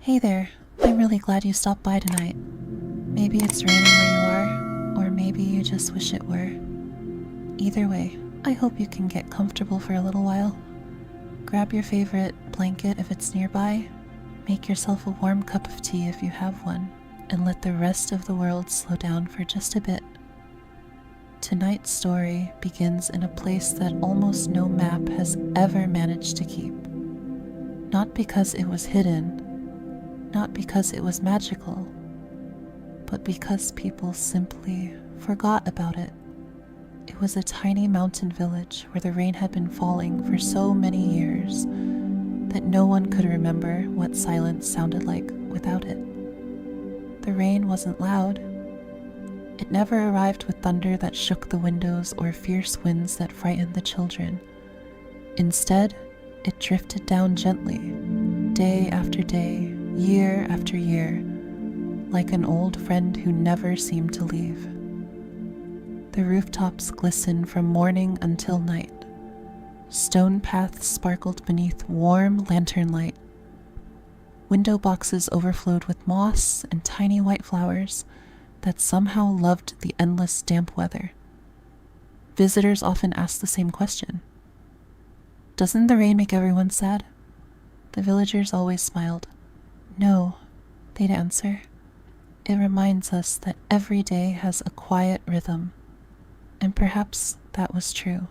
Hey there, I'm really glad you stopped by tonight. Maybe it's raining where you are, or maybe you just wish it were. Either way, I hope you can get comfortable for a little while. Grab your favorite blanket if it's nearby, make yourself a warm cup of tea if you have one, and let the rest of the world slow down for just a bit. Tonight's story begins in a place that almost no map has ever managed to keep. Not because it was hidden, not because it was magical, but because people simply forgot about it. It was a tiny mountain village where the rain had been falling for so many years that no one could remember what silence sounded like without it. The rain wasn't loud. It never arrived with thunder that shook the windows or fierce winds that frightened the children. Instead, it drifted down gently, day after day, year after year, like an old friend who never seemed to leave. The rooftops glistened from morning until night. Stone paths sparkled beneath warm lantern light. Window boxes overflowed with moss and tiny white flowers that somehow loved the endless damp weather. Visitors often asked the same question. Doesn't the rain make everyone sad? The villagers always smiled. No, they'd answer. It reminds us that every day has a quiet rhythm. And perhaps that was true.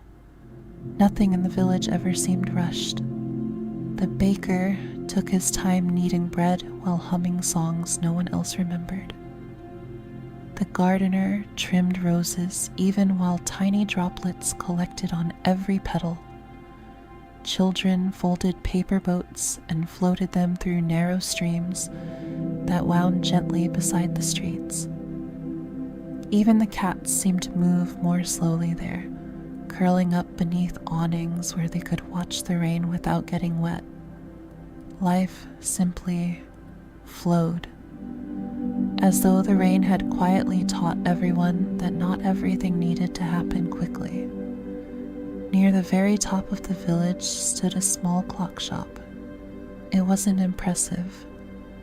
Nothing in the village ever seemed rushed. The baker took his time kneading bread while humming songs no one else remembered. The gardener trimmed roses even while tiny droplets collected on every petal. Children folded paper boats and floated them through narrow streams that wound gently beside the streets. Even the cats seemed to move more slowly there, curling up beneath awnings where they could watch the rain without getting wet. Life simply flowed, as though the rain had quietly taught everyone that not everything needed to happen quickly. Near the very top of the village stood a small clock shop. It wasn't impressive.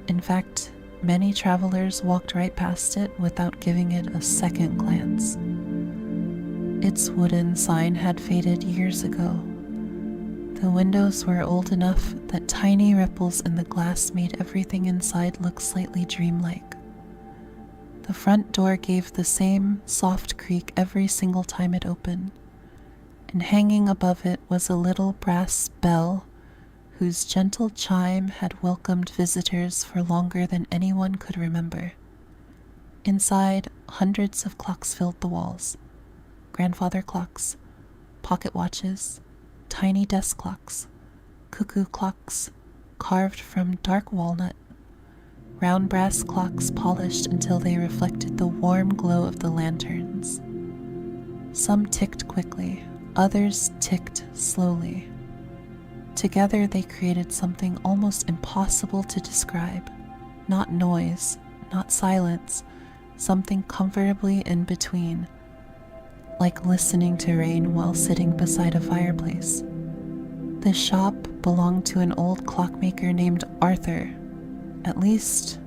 In fact, many travelers walked right past it without giving it a second glance. Its wooden sign had faded years ago. The windows were old enough that tiny ripples in the glass made everything inside look slightly dreamlike. The front door gave the same soft creak every single time it opened, and hanging above it was a little brass bell whose gentle chime had welcomed visitors for longer than anyone could remember. Inside, hundreds of clocks filled the walls. Grandfather clocks, pocket watches, tiny desk clocks, cuckoo clocks carved from dark walnut, round brass clocks polished until they reflected the warm glow of the lanterns. Some ticked quickly, others ticked slowly. Together they created something almost impossible to describe. Not noise, not silence, something comfortably in between, like listening to rain while sitting beside a fireplace. The shop belonged to an old clockmaker named Arthur. At least,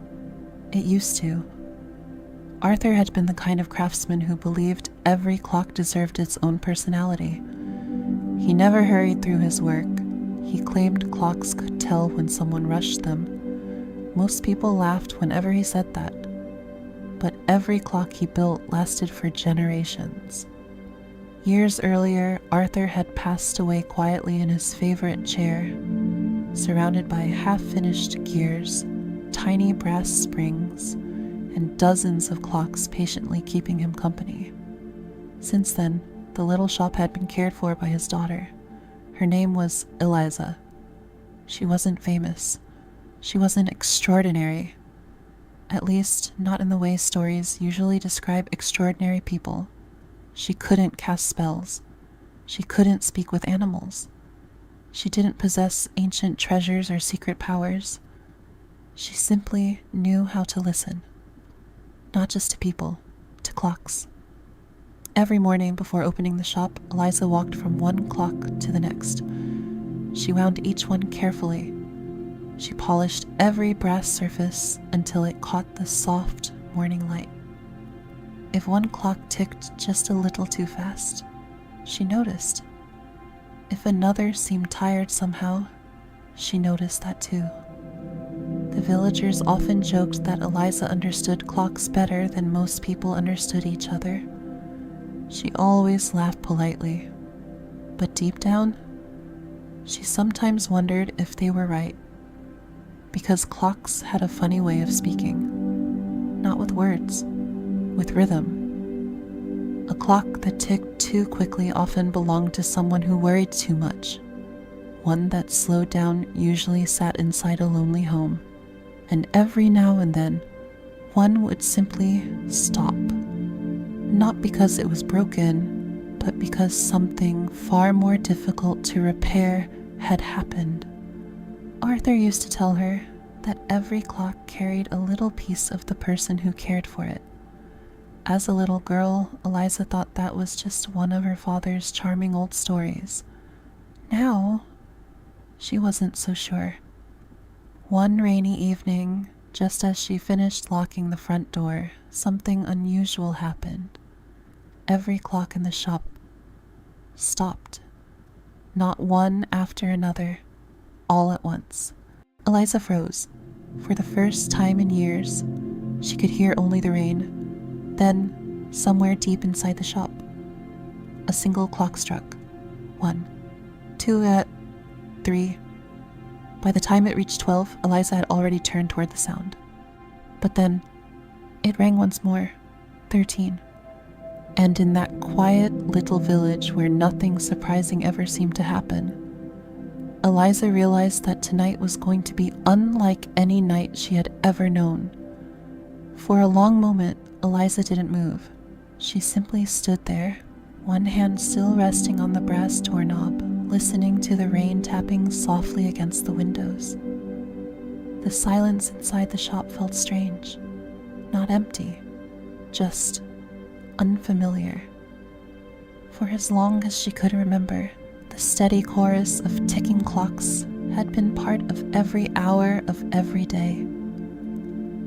it used to. Arthur had been the kind of craftsman who believed every clock deserved its own personality. He never hurried through his work. He claimed clocks could tell when someone rushed them. Most people laughed whenever he said that. But every clock he built lasted for generations. Years earlier, Arthur had passed away quietly in his favorite chair, surrounded by half-finished gears, tiny brass springs, and dozens of clocks patiently keeping him company. Since then, the little shop had been cared for by his daughter. Her name was Eliza. She wasn't famous. She wasn't extraordinary. At least, not in the way stories usually describe extraordinary people. She couldn't cast spells. She couldn't speak with animals. She didn't possess ancient treasures or secret powers. She simply knew how to listen. Not just to people, to clocks. Every morning before opening the shop, Eliza walked from one clock to the next. She wound each one carefully. She polished every brass surface until it caught the soft morning light. If one clock ticked just a little too fast, she noticed. If another seemed tired somehow, she noticed that too. The villagers often joked that Eliza understood clocks better than most people understood each other. She always laughed politely, but deep down, she sometimes wondered if they were right, because clocks had a funny way of speaking, not with words, with rhythm. A clock that ticked too quickly often belonged to someone who worried too much. One that slowed down usually sat inside a lonely home, and every now and then, one would simply stop. Not because it was broken, but because something far more difficult to repair had happened. Arthur used to tell her that every clock carried a little piece of the person who cared for it. As a little girl, Eliza thought that was just one of her father's charming old stories. Now, she wasn't so sure. One rainy evening, just as she finished locking the front door, something unusual happened. Every clock in the shop stopped. Not one after another, all at once. Eliza froze. For the first time in years, she could hear only the rain. Then, somewhere deep inside the shop, a single clock struck. 1, 2 at 3. By the time it reached 12, Eliza had already turned toward the sound. But then, it rang once more. 13. And in that quiet little village where nothing surprising ever seemed to happen, Eliza realized that tonight was going to be unlike any night she had ever known. For a long moment, Eliza didn't move. She simply stood there, one hand still resting on the brass doorknob, listening to the rain tapping softly against the windows. The silence inside the shop felt strange, not empty, just unfamiliar. For as long as she could remember, the steady chorus of ticking clocks had been part of every hour of every day.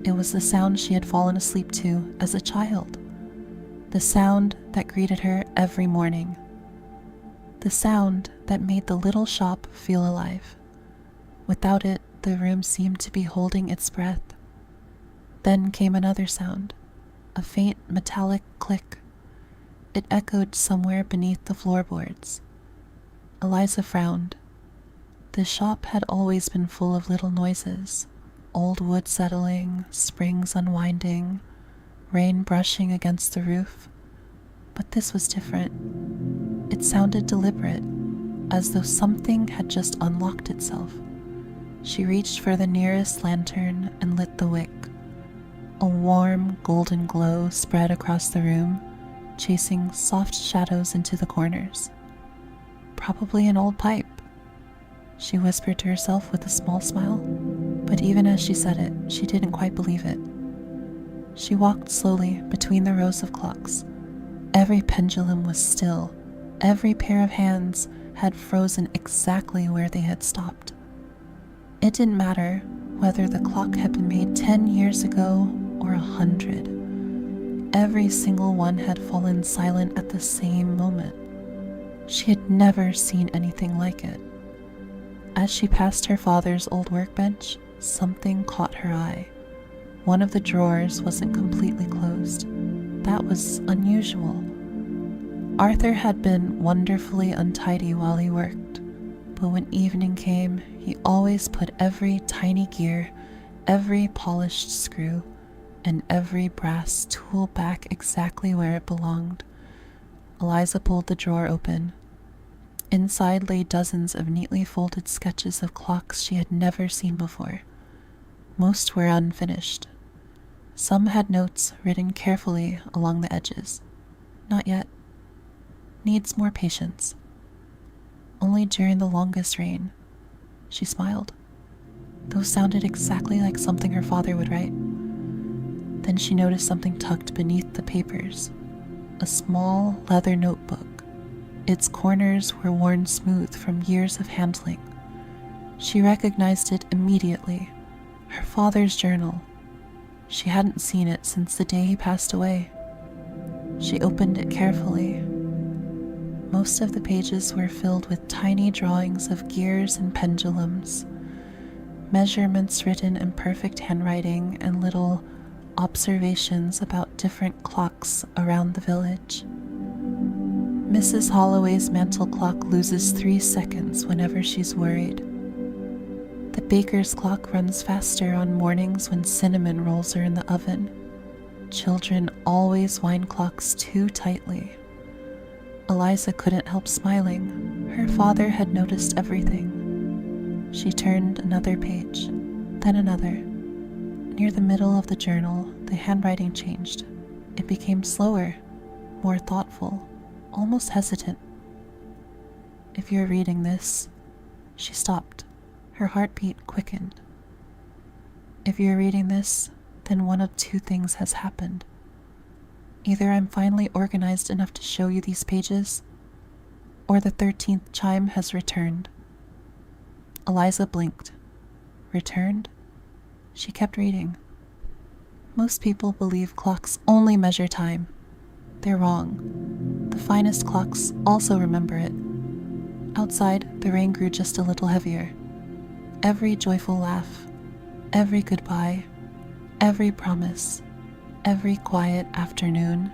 It was the sound she had fallen asleep to as a child, the sound that greeted her every morning, the sound that made the little shop feel alive. Without it, the room seemed to be holding its breath. Then came another sound, a faint metallic click. It echoed somewhere beneath the floorboards. Eliza frowned. The shop had always been full of little noises, old wood settling, springs unwinding, rain brushing against the roof. But this was different. It sounded deliberate, as though something had just unlocked itself. She reached for the nearest lantern and lit the wick. A warm, golden glow spread across the room, chasing soft shadows into the corners. Probably an old pipe, she whispered to herself with a small smile, but even as she said it, she didn't quite believe it. She walked slowly between the rows of clocks. Every pendulum was still. Every pair of hands had frozen exactly where they had stopped. It didn't matter whether the clock had been made 10 years ago or 100. Every single one had fallen silent at the same moment. She had never seen anything like it. As she passed her father's old workbench, something caught her eye. One of the drawers wasn't completely closed. That was unusual. Arthur had been wonderfully untidy while he worked, but when evening came, he always put every tiny gear, every polished screw, and every brass tool back exactly where it belonged. Eliza pulled the drawer open. Inside lay dozens of neatly folded sketches of clocks she had never seen before. Most were unfinished. Some had notes written carefully along the edges. Not yet. Needs more patience. Only during the longest rain. She smiled. Those sounded exactly like something her father would write. Then she noticed something tucked beneath the papers. A small leather notebook. Its corners were worn smooth from years of handling. She recognized it immediately. Her father's journal. She hadn't seen it since the day he passed away. She opened it carefully. Most of the pages were filled with tiny drawings of gears and pendulums, measurements written in perfect handwriting, and little observations about different clocks around the village. Mrs. Holloway's mantel clock loses 3 seconds whenever she's worried. The baker's clock runs faster on mornings when cinnamon rolls are in the oven. Children always wind clocks too tightly. Eliza couldn't help smiling. Her father had noticed everything. She turned another page, then another. Near the middle of the journal, the handwriting changed. It became slower, more thoughtful, almost hesitant. If you're reading this, she stopped. Her heartbeat quickened. If you're reading this, then one of 2 things has happened. Either I'm finally organized enough to show you these pages, or the 13th chime has returned. Eliza blinked. Returned? She kept reading. Most people believe clocks only measure time. They're wrong. The finest clocks also remember it. Outside, the rain grew just a little heavier. Every joyful laugh, every goodbye, every promise, every quiet afternoon,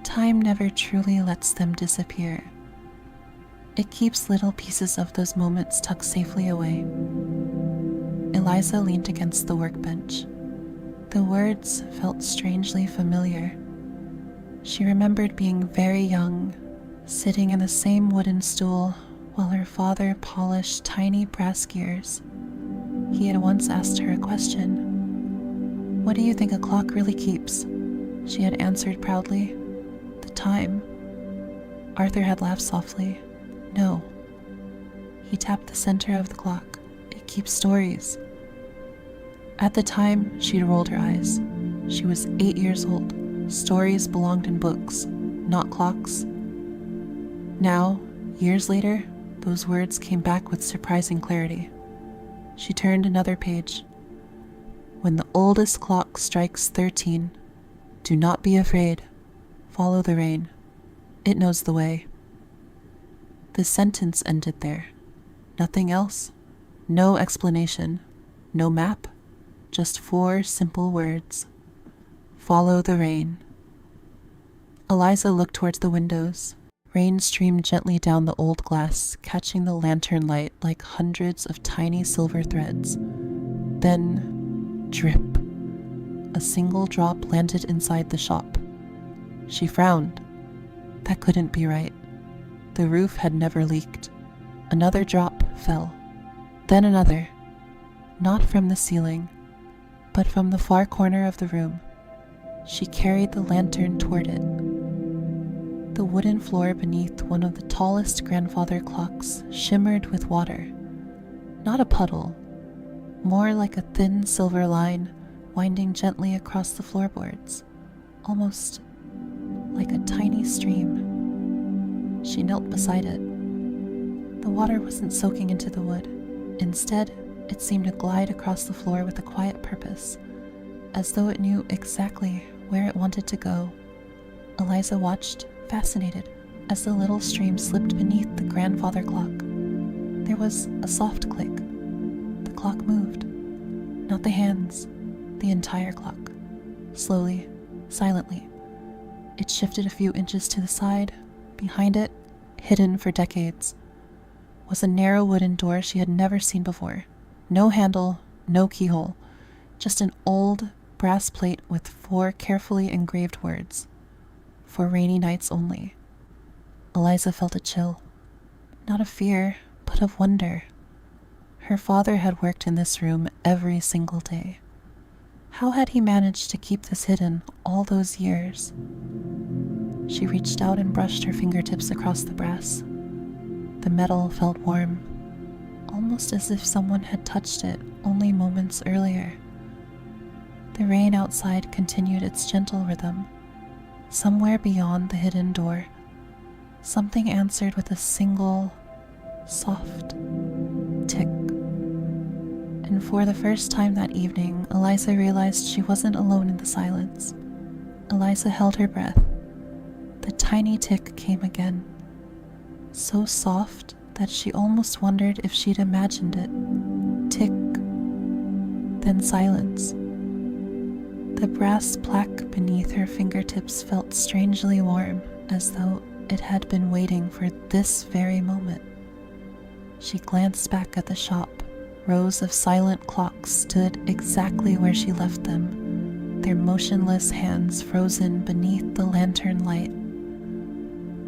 time never truly lets them disappear. It keeps little pieces of those moments tucked safely away. Eliza leaned against the workbench. The words felt strangely familiar. She remembered being very young, sitting in the same wooden stool while her father polished tiny brass gears. He had once asked her a question. "What do you think a clock really keeps?" She had answered proudly, "The time." Arthur had laughed softly. "No." He tapped the center of the clock. "It keeps stories." At the time, she'd rolled her eyes. She was 8 years old. Stories belonged in books, not clocks. Now, years later, those words came back with surprising clarity. She turned another page. "When the oldest clock strikes 13, do not be afraid. Follow the rain. It knows the way." The sentence ended there. Nothing else. No explanation. No map. Just 4 simple words. Follow the rain. Eliza looked towards the windows. Rain streamed gently down the old glass, catching the lantern light like hundreds of tiny silver threads. Then, drip. A single drop landed inside the shop. She frowned. That couldn't be right. The roof had never leaked. Another drop fell. Then another. Not from the ceiling, but from the far corner of the room. She carried the lantern toward it. The wooden floor beneath one of the tallest grandfather clocks shimmered with water. Not a puddle, more like a thin silver line winding gently across the floorboards, almost like a tiny stream. She knelt beside it. The water wasn't soaking into the wood. Instead, it seemed to glide across the floor with a quiet purpose, as though it knew exactly where it wanted to go. Eliza watched, fascinated, as the little stream slipped beneath the grandfather clock. There was a soft click. The clock moved. Not the hands, the entire clock. Slowly, silently. It shifted a few inches to the side. Behind it, hidden for decades, was a narrow wooden door she had never seen before. No handle, no keyhole, just an old brass plate with 4 carefully engraved words. For rainy nights only. Eliza felt a chill. Not of fear, but of wonder. Her father had worked in this room every single day. How had he managed to keep this hidden all those years? She reached out and brushed her fingertips across the brass. The metal felt warm, almost as if someone had touched it only moments earlier. The rain outside continued its gentle rhythm. Somewhere beyond the hidden door, something answered with a single, soft tick. And for the first time that evening, Eliza realized she wasn't alone in the silence. Eliza held her breath. The tiny tick came again, so soft that she almost wondered if she'd imagined it. Tick, then silence. The brass plaque beneath her fingertips felt strangely warm, as though it had been waiting for this very moment. She glanced back at the shop. Rows of silent clocks stood exactly where she left them, their motionless hands frozen beneath the lantern light.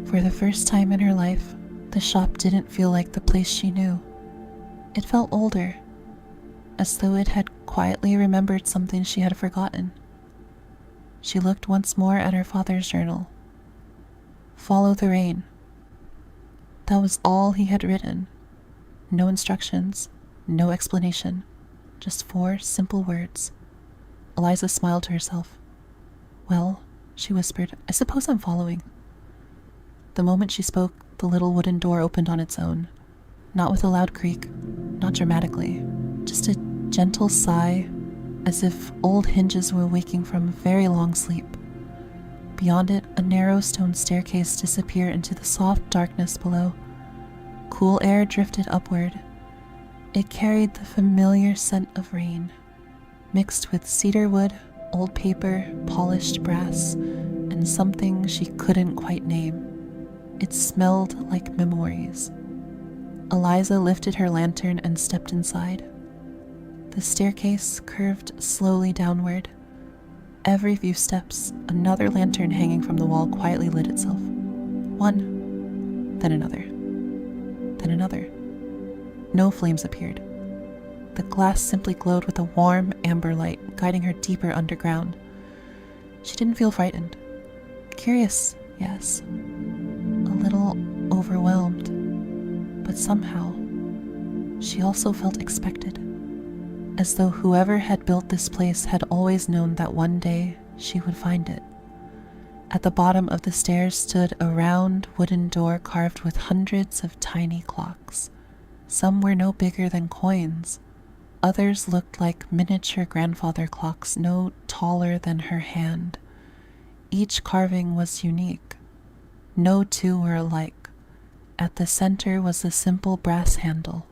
For the first time in her life, the shop didn't feel like the place she knew. It felt older, as though it had quietly remembered something she had forgotten. She looked once more at her father's journal. Follow the rain. That was all he had written. No instructions, no explanation, just 4 simple words. Eliza smiled to herself. Well, she whispered, I suppose I'm following. The moment she spoke, the little wooden door opened on its own. Not with a loud creak, not dramatically, just a gentle sigh, as if old hinges were waking from a very long sleep. Beyond it, a narrow stone staircase disappeared into the soft darkness below. Cool air drifted upward. It carried the familiar scent of rain, mixed with cedar wood, old paper, polished brass, and something she couldn't quite name. It smelled like memories. Eliza lifted her lantern and stepped inside. The staircase curved slowly downward. Every few steps, another lantern hanging from the wall quietly lit itself. One, then another, then another. No flames appeared. The glass simply glowed with a warm amber light, guiding her deeper underground. She didn't feel frightened. Curious, yes. A little overwhelmed. But somehow, she also felt expected. As though whoever had built this place had always known that one day she would find it. At the bottom of the stairs stood a round wooden door carved with hundreds of tiny clocks. Some were no bigger than coins. Others looked like miniature grandfather clocks, no taller than her hand. Each carving was unique. No 2 were alike. At the center was a simple brass handle.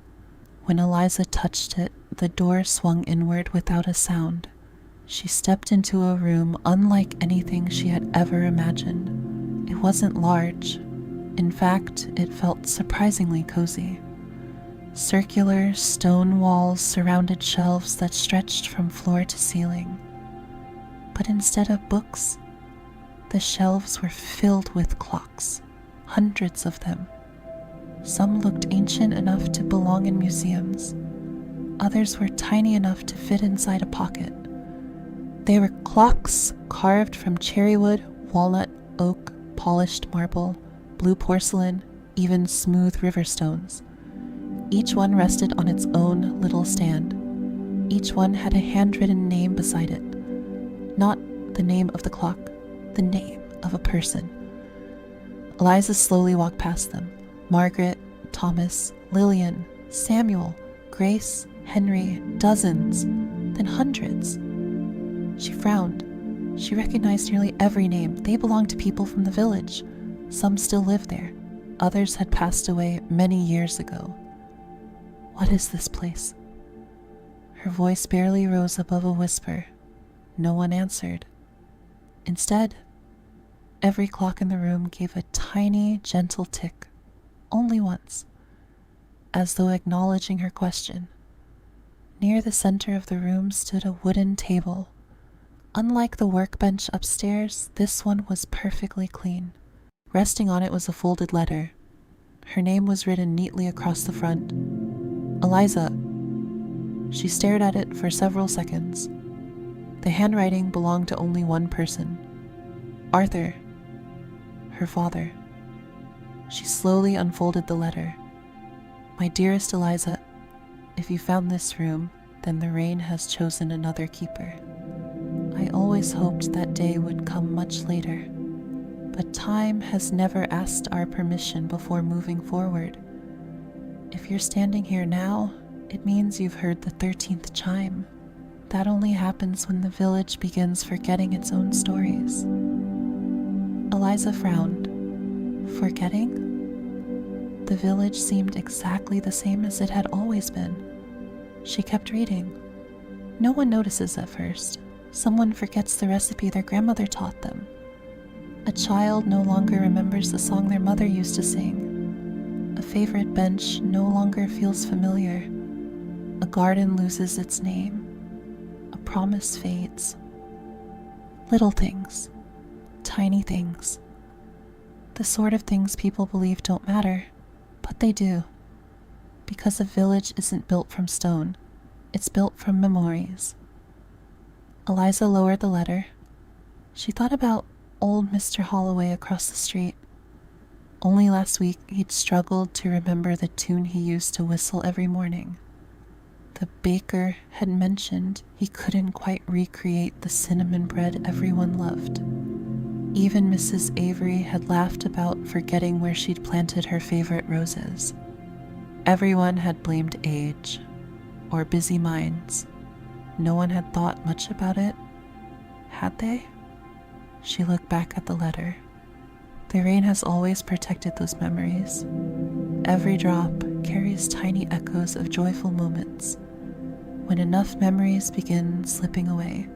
When Eliza touched it, the door swung inward without a sound. She stepped into a room unlike anything she had ever imagined. It wasn't large. In fact, it felt surprisingly cozy. Circular stone walls surrounded shelves that stretched from floor to ceiling. But instead of books, the shelves were filled with clocks, hundreds of them. Some looked ancient enough to belong in museums. Others were tiny enough to fit inside a pocket. They were clocks carved from cherry wood, walnut, oak, polished marble, blue porcelain, even smooth river stones. Each one rested on its own little stand. Each one had a handwritten name beside it. Not the name of the clock, the name of a person. Eliza slowly walked past them. Margaret, Thomas, Lillian, Samuel, Grace, Henry, dozens, then hundreds. She frowned. She recognized nearly every name. They belonged to people from the village. Some still lived there. Others had passed away many years ago. What is this place? Her voice barely rose above a whisper. No one answered. Instead, every clock in the room gave a tiny, gentle tick, only once, as though acknowledging her question. Near the center of the room stood a wooden table. Unlike the workbench upstairs, this one was perfectly clean. Resting on it was a folded letter. Her name was written neatly across the front. Eliza. She stared at it for several seconds. The handwriting belonged to only one person. Arthur. Her father. She slowly unfolded the letter. My dearest Eliza, if you found this room, then the rain has chosen another keeper. I always hoped that day would come much later, but time has never asked our permission before moving forward. If you're standing here now, It means you've heard the 13th chime. That only happens when the village begins forgetting its own stories. Eliza frowned. Forgetting? The village seemed exactly the same as it had always been. She kept reading. No one notices at first. Someone forgets the recipe their grandmother taught them. A child no longer remembers the song their mother used to sing. A favorite bench no longer feels familiar. A garden loses its name. A promise fades. Little things. Tiny things. The sort of things people believe don't matter, but they do. Because a village isn't built from stone. It's built from memories. Eliza lowered the letter. She thought about old Mr. Holloway across the street. Only last week he'd struggled to remember the tune he used to whistle every morning. The baker had mentioned he couldn't quite recreate the cinnamon bread everyone loved. Even Mrs. Avery had laughed about forgetting where she'd planted her favorite roses. Everyone had blamed age, or busy minds. No one had thought much about it, had they? She looked back at the letter. The rain has always protected those memories. Every drop carries tiny echoes of joyful moments. When enough memories begin slipping away,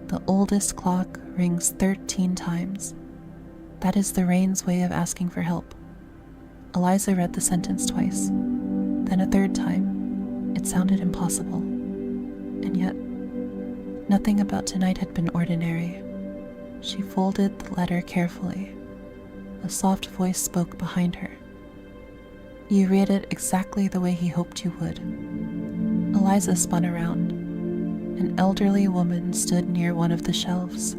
the oldest clock rings 13 times. That is the rain's way of asking for help. Eliza read the sentence twice, then a third time. It sounded impossible. And yet, nothing about tonight had been ordinary. She folded the letter carefully. A soft voice spoke behind her. You read it exactly the way he hoped you would. Eliza spun around. An elderly woman stood near one of the shelves.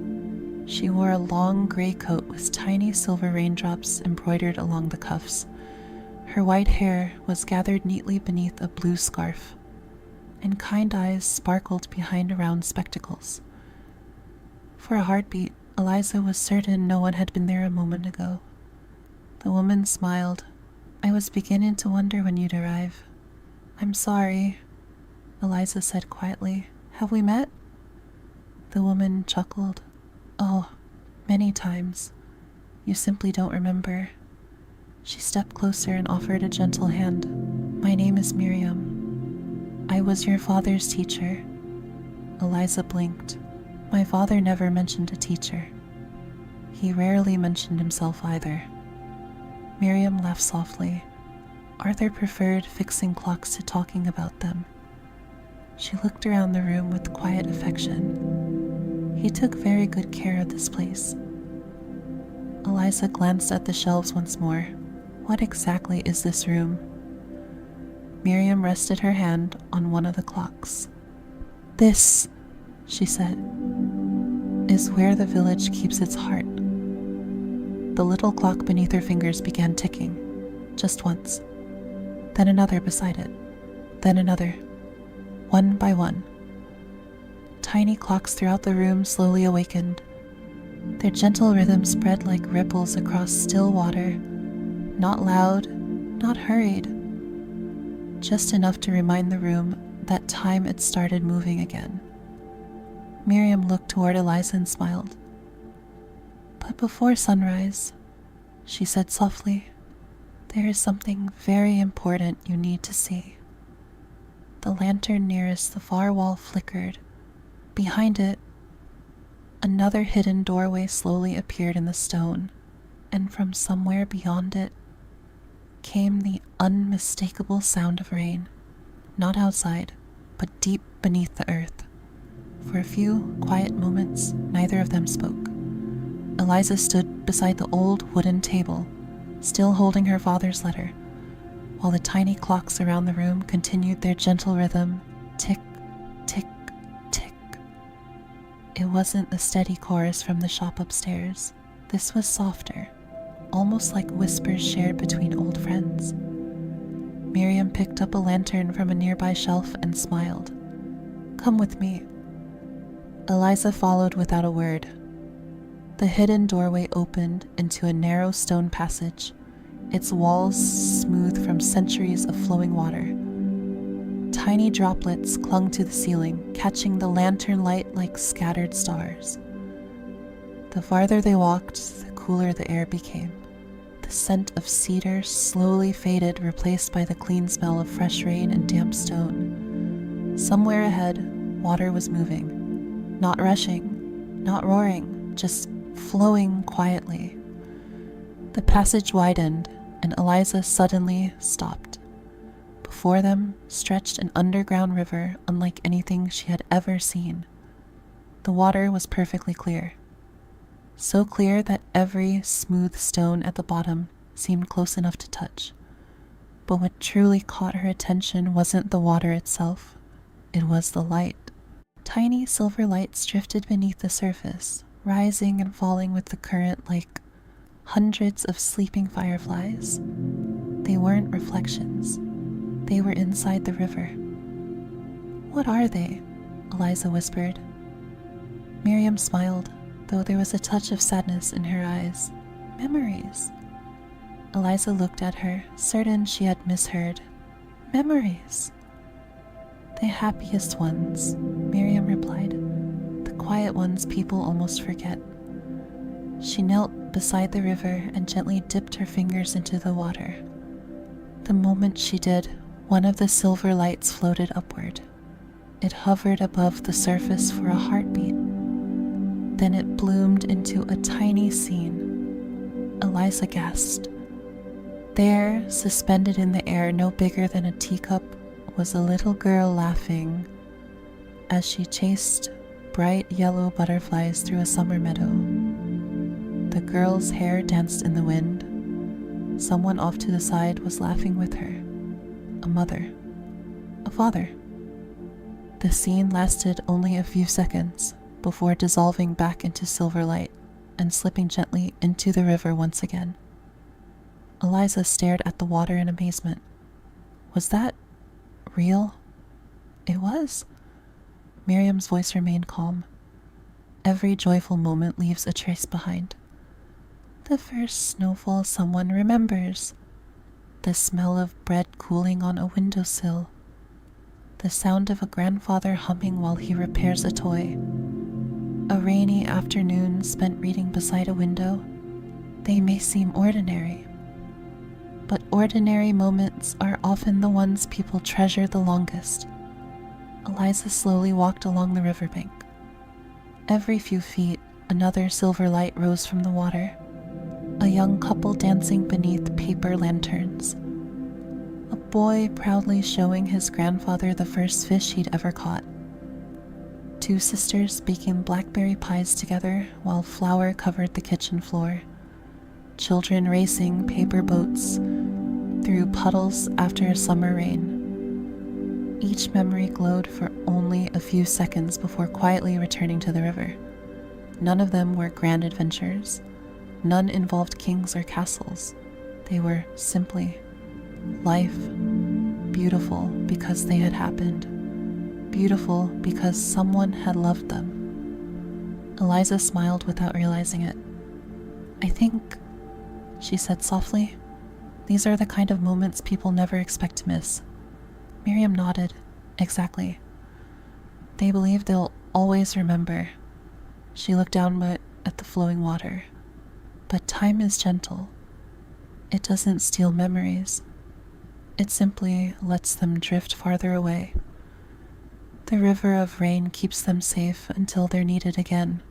She wore a long gray coat with tiny silver raindrops embroidered along the cuffs. Her white hair was gathered neatly beneath a blue scarf, and kind eyes sparkled behind round spectacles. For a heartbeat, Eliza was certain no one had been there a moment ago. The woman smiled. I was beginning to wonder when you'd arrive. I'm sorry, Eliza said quietly. Have we met? The woman chuckled. Oh, many times. You simply don't remember. She stepped closer and offered a gentle hand. My name is Miriam. I was your father's teacher. Eliza blinked. My father never mentioned a teacher. He rarely mentioned himself either. Miriam laughed softly. Arthur preferred fixing clocks to talking about them. She looked around the room with quiet affection. He took very good care of this place. Eliza glanced at the shelves once more. What exactly is this room? Miriam rested her hand on one of the clocks. This, she said, is where the village keeps its heart. The little clock beneath her fingers began ticking, just once. Then another beside it. Then another. One by one. Tiny clocks throughout the room slowly awakened. Their gentle rhythm spread like ripples across still water, not loud, not hurried, just enough to remind the room that time had started moving again. Miriam looked toward Eliza and smiled. But before sunrise, she said softly, there is something very important you need to see. The lantern nearest the far wall flickered. Behind it, another hidden doorway slowly appeared in the stone, and from somewhere beyond it came the unmistakable sound of rain, not outside, but deep beneath the earth. For a few quiet moments, neither of them spoke. Eliza stood beside the old wooden table, still holding her father's letter, while the tiny clocks around the room continued their gentle rhythm, tick, tick, tick. It wasn't the steady chorus from the shop upstairs. This was softer, almost like whispers shared between old friends. Miriam picked up a lantern from a nearby shelf and smiled. Come with me. Eliza followed without a word. The hidden doorway opened into a narrow stone passage, its walls smooth from centuries of flowing water. Tiny droplets clung to the ceiling, catching the lantern light like scattered stars. The farther they walked, the cooler the air became. The scent of cedar slowly faded, replaced by the clean smell of fresh rain and damp stone. Somewhere ahead, water was moving. Not rushing, not roaring, just flowing quietly. The passage widened, and Eliza suddenly stopped. Before them stretched an underground river unlike anything she had ever seen. The water was perfectly clear. So clear that every smooth stone at the bottom seemed close enough to touch. But what truly caught her attention wasn't the water itself, it was the light. Tiny silver lights drifted beneath the surface, rising and falling with the current like hundreds of sleeping fireflies. They weren't reflections. They were inside the river. "What are they?" Eliza whispered. Miriam smiled, though there was a touch of sadness in her eyes. "Memories." Eliza looked at her, certain she had misheard. "Memories." "The happiest ones," Miriam replied. "The quiet ones people almost forget." She knelt beside the river and gently dipped her fingers into the water. The moment she did, one of the silver lights floated upward. It hovered above the surface for a heartbeat. Then it bloomed into a tiny scene. Eliza gasped. There, suspended in the air, no bigger than a teacup, was a little girl laughing as she chased bright yellow butterflies through a summer meadow. The girl's hair danced in the wind. Someone off to the side was laughing with her. A mother. A father. The scene lasted only a few seconds before dissolving back into silver light and slipping gently into the river once again. Eliza stared at the water in amazement. Was that real? It was. Miriam's voice remained calm. Every joyful moment leaves a trace behind. The first snowfall someone remembers. The smell of bread cooling on a windowsill. The sound of a grandfather humming while he repairs a toy. A rainy afternoon spent reading beside a window. They may seem ordinary, but ordinary moments are often the ones people treasure the longest. Eliza slowly walked along the riverbank. Every few feet, another silver light rose from the water. A young couple dancing beneath paper lanterns. A boy proudly showing his grandfather the first fish he'd ever caught. Two sisters baking blackberry pies together while flour covered the kitchen floor. Children racing paper boats through puddles after a summer rain. Each memory glowed for only a few seconds before quietly returning to the river. None of them were grand adventures. None involved kings or castles. They were simply life, beautiful because they had happened, beautiful because someone had loved them. Eliza smiled without realizing it. "I think," she said softly, "these are the kind of moments people never expect to miss." Miriam nodded. "Exactly. They believe they'll always remember." She looked down at the flowing water. But time is gentle. It doesn't steal memories. It simply lets them drift farther away. The river of rain keeps them safe until they're needed again.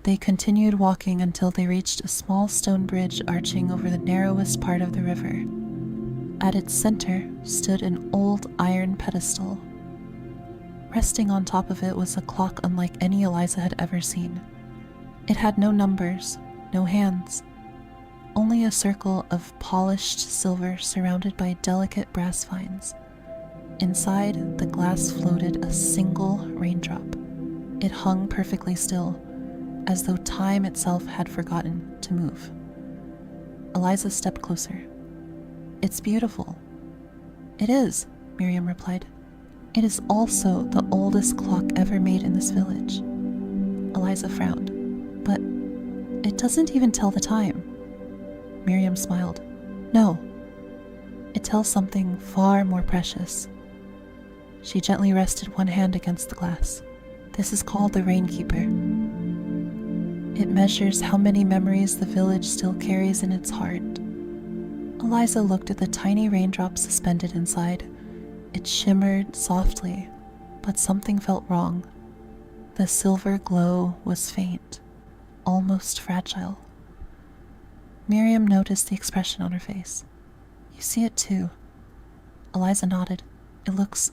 They continued walking until they reached a small stone bridge arching over the narrowest part of the river. At its center stood an old iron pedestal. Resting on top of it was a clock unlike any Eliza had ever seen. It had no numbers, no hands, only a circle of polished silver surrounded by delicate brass vines. Inside, the glass floated a single raindrop. It hung perfectly still, as though time itself had forgotten to move. Eliza stepped closer. "It's beautiful." "It is," Miriam replied. "It is also the oldest clock ever made in this village." Eliza frowned. "But it doesn't even tell the time." Miriam smiled. "No. It tells something far more precious. She gently rested one hand against the glass. This is called the Rainkeeper. It measures how many memories the village still carries in its heart. Eliza looked at the tiny raindrops suspended inside. It shimmered softly, but something felt wrong. The silver glow was faint, almost fragile. Miriam noticed the expression on her face. You see it too. Eliza nodded. It looks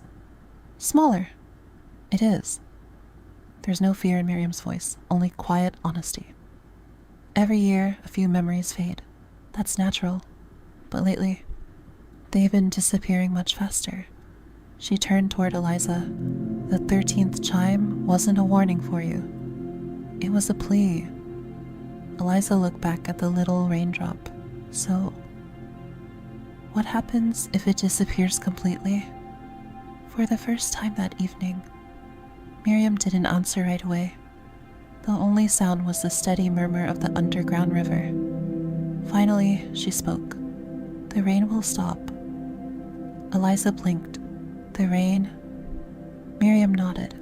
smaller. It is. There's no fear in Miriam's voice, only quiet honesty. Every year, a few memories fade. That's natural. But lately, they've been disappearing much faster. She turned toward Eliza. The 13th chime wasn't a warning for you. It was a plea. Eliza looked back at the little raindrop. So, what happens if it disappears completely? For the first time that evening, Miriam didn't answer right away. The only sound was the steady murmur of the underground river. Finally, she spoke. The rain will stop. Eliza blinked. The rain? Miriam nodded.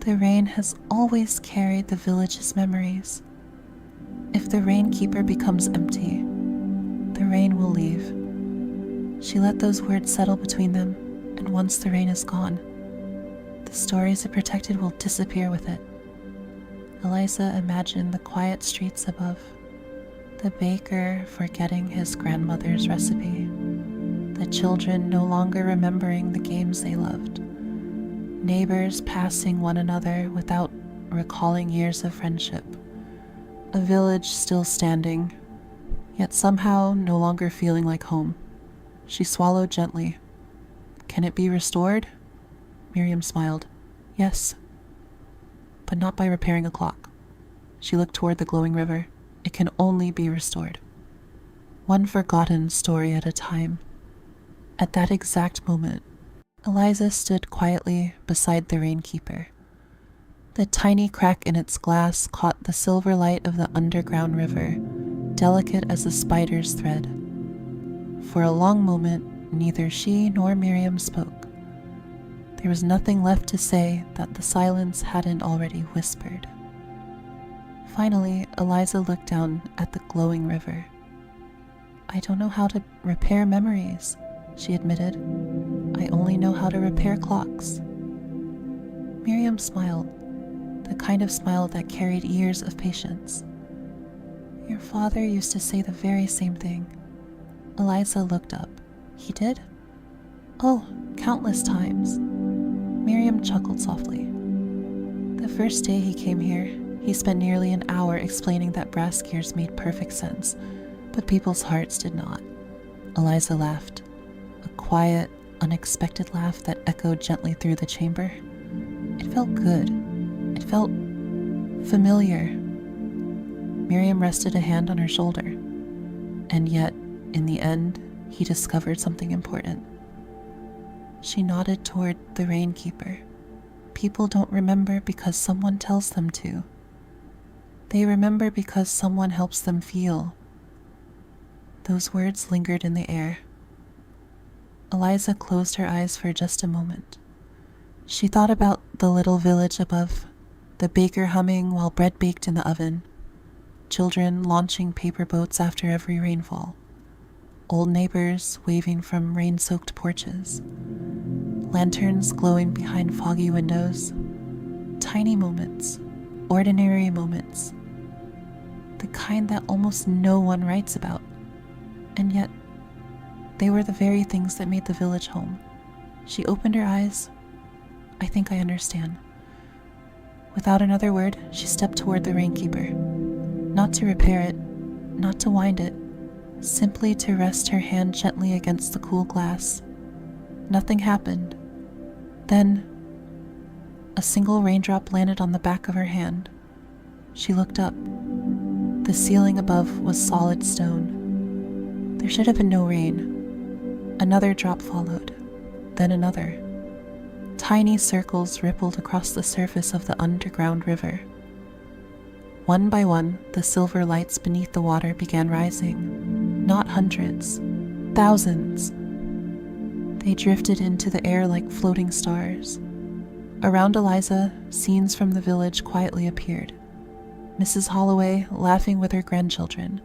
The rain has always carried the village's memories. If the Rainkeeper becomes empty, the rain will leave. She let those words settle between them, and once the rain is gone, the stories it protected will disappear with it. Eliza imagined the quiet streets above, the baker forgetting his grandmother's recipe, the children no longer remembering the games they loved, neighbors passing one another without recalling years of friendship, a village still standing, yet somehow no longer feeling like home. She swallowed gently. Can it be restored? Miriam smiled. Yes, but not by repairing a clock. She looked toward the glowing river. It can only be restored. One forgotten story at a time. At that exact moment, Eliza stood quietly beside the Rainkeeper. The tiny crack in its glass caught the silver light of the underground river, delicate as a spider's thread. For a long moment, neither she nor Miriam spoke. There was nothing left to say that the silence hadn't already whispered. Finally, Eliza looked down at the glowing river. I don't know how to repair memories, she admitted. I only know how to repair clocks. Miriam smiled, the kind of smile that carried years of patience. Your father used to say the very same thing. Eliza looked up. He did? Oh, countless times. Miriam chuckled softly. The first day he came here, he spent nearly an hour explaining that brass gears made perfect sense, but people's hearts did not. Eliza laughed, a quiet, unexpected laugh that echoed gently through the chamber. It felt good. It felt familiar. Miriam rested a hand on her shoulder, and yet, in the end, he discovered something important. She nodded toward the Rainkeeper. People don't remember because someone tells them to. They remember because someone helps them feel. Those words lingered in the air. Eliza closed her eyes for just a moment. She thought about the little village above, the baker humming while bread baked in the oven, children launching paper boats after every rainfall, old neighbors waving from rain-soaked porches, lanterns glowing behind foggy windows, tiny moments, ordinary moments, the kind that almost no one writes about, and yet they were the very things that made the village home. She opened her eyes. I think I understand. Without another word, she stepped toward the Rainkeeper, not to repair it, not to wind it, simply to rest her hand gently against the cool glass. Nothing happened. Then, a single raindrop landed on the back of her hand. She looked up. The ceiling above was solid stone. There should have been no rain. Another drop followed, then another. Tiny circles rippled across the surface of the underground river. One by one, the silver lights beneath the water began rising. Not hundreds, thousands. They drifted into the air like floating stars. Around Eliza, scenes from the village quietly appeared. Mrs. Holloway laughing with her grandchildren,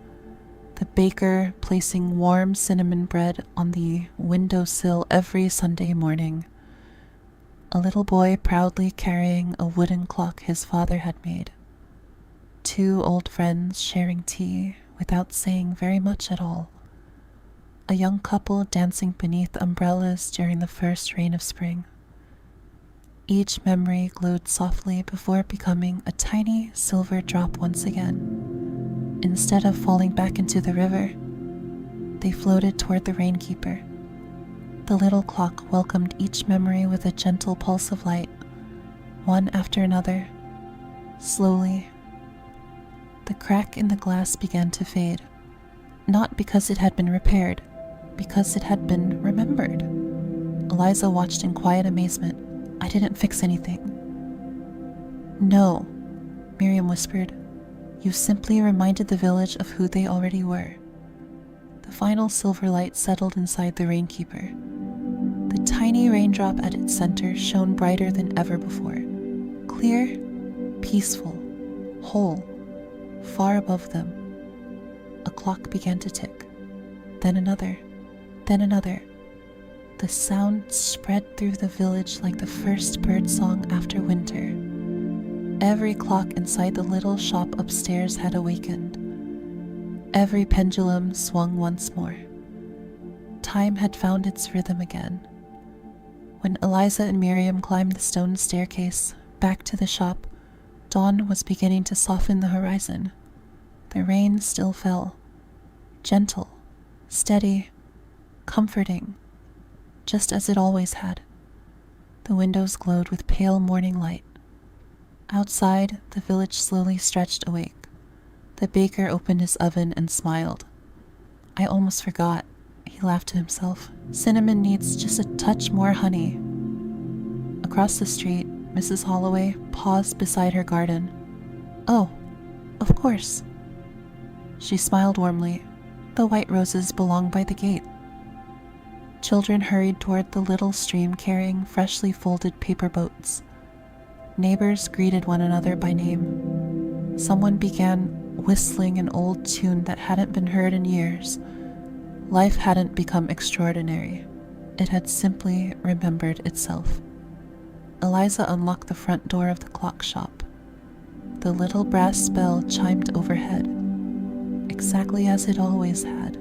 the baker placing warm cinnamon bread on the windowsill every Sunday morning, a little boy proudly carrying a wooden clock his father had made, two old friends sharing tea without saying very much at all, a young couple dancing beneath umbrellas during the first rain of spring. Each memory glowed softly before becoming a tiny silver drop once again. Instead of falling back into the river, they floated toward the rainkeeper. The little clock welcomed each memory with a gentle pulse of light, one after another. Slowly, the crack in the glass began to fade, not because it had been repaired, because it had been remembered. Eliza watched in quiet amazement. I didn't fix anything. No, Miriam whispered. You simply reminded the village of who they already were. The final silver light settled inside the rainkeeper. The tiny raindrop at its center shone brighter than ever before. Clear, peaceful, whole, far above them. A clock began to tick. Then another. Then another. The sound spread through the village like the first bird song after winter. Every clock inside the little shop upstairs had awakened. Every pendulum swung once more. Time had found its rhythm again. When Eliza and Miriam climbed the stone staircase back to the shop, dawn was beginning to soften the horizon. The rain still fell. Gentle, steady, comforting, just as it always had. The windows glowed with pale morning light. Outside, the village slowly stretched awake. The baker opened his oven and smiled. I almost forgot, he laughed to himself. Cinnamon needs just a touch more honey. Across the street, Mrs. Holloway paused beside her garden. Oh, of course. She smiled warmly. The white roses belong by the gate. Children hurried toward the little stream carrying freshly folded paper boats. Neighbors greeted one another by name. Someone began whistling an old tune that hadn't been heard in years. Life hadn't become extraordinary. It had simply remembered itself. Eliza unlocked the front door of the clock shop. The little brass bell chimed overhead, exactly as it always had.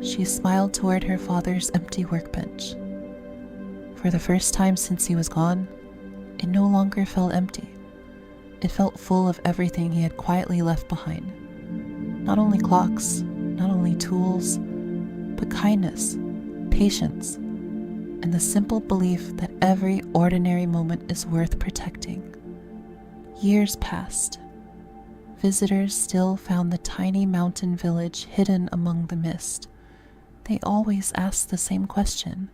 She smiled toward her father's empty workbench. For the first time since he was gone, it no longer felt empty. It felt full of everything he had quietly left behind. Not only clocks, not only tools, but kindness, patience, and the simple belief that every ordinary moment is worth protecting. Years passed. Visitors still found the tiny mountain village hidden among the mist. They always asked the same question.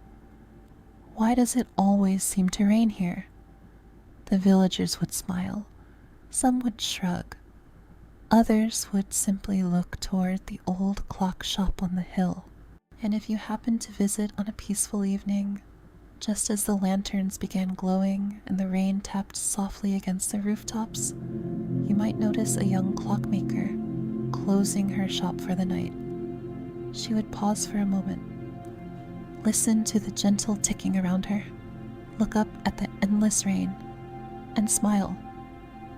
Why does it always seem to rain here? The villagers would smile. Some would shrug. Others would simply look toward the old clock shop on the hill. And if you happened to visit on a peaceful evening, just as the lanterns began glowing and the rain tapped softly against the rooftops, you might notice a young clockmaker closing her shop for the night. She would pause for a moment, listen to the gentle ticking around her, look up at the endless rain, and smile,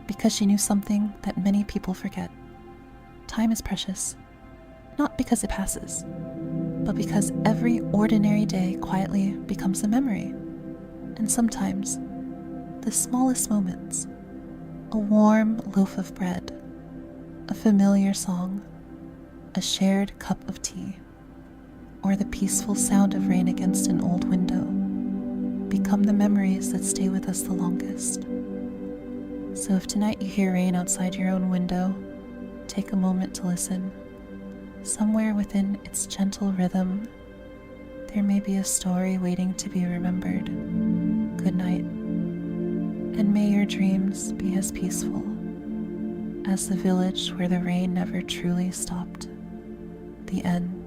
because she knew something that many people forget. Time is precious, not because it passes, but because every ordinary day quietly becomes a memory. And sometimes, the smallest moments, a warm loaf of bread, a familiar song, a shared cup of tea, or the peaceful sound of rain against an old window, become the memories that stay with us the longest. So if tonight you hear rain outside your own window, take a moment to listen. Somewhere within its gentle rhythm, there may be a story waiting to be remembered. Good night, and may your dreams be as peaceful as the village where the rain never truly stopped. The end.